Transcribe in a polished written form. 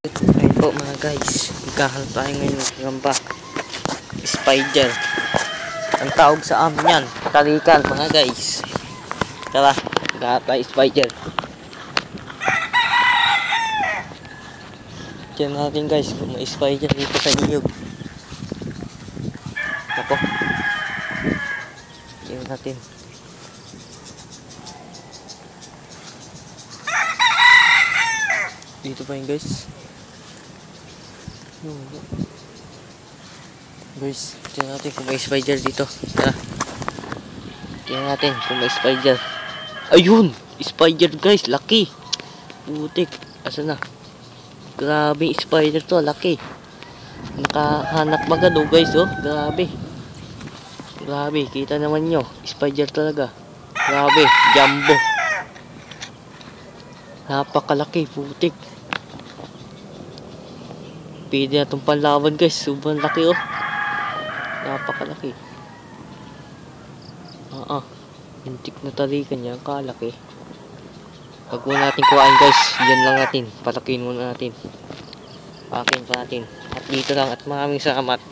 Ayun po mga guys, magkahanap tayo ngayon ng gamba. Spider. Ang tawag sa amin yan, talikan mga guys. Tara, magkahanap tayo spider. Diyan natin guys kung may spider dito sa niyog. Ako. Diyan natin. Dito pa yun guys. Guys, tingnan natin kung may spider dito. Tara. Tingnan natin kung may spider. Ayun! Spider guys, laki. Putik. Asa na? Grabe spider to, laki. Nakahanap agad oh guys oh. Grabe. Grabe, kita naman nyo. Spider talaga. Grabe, jumbo. Napakalaki, putik. Pwede na itong panlawan guys. Sobrang laki oh. Napakalaki. Hintik na talikan niya. Kalaki. Pag muna natin kuhain guys. Yan lang natin. Palakihin muna natin. Pakin pa natin. At dito lang. At maraming salamat.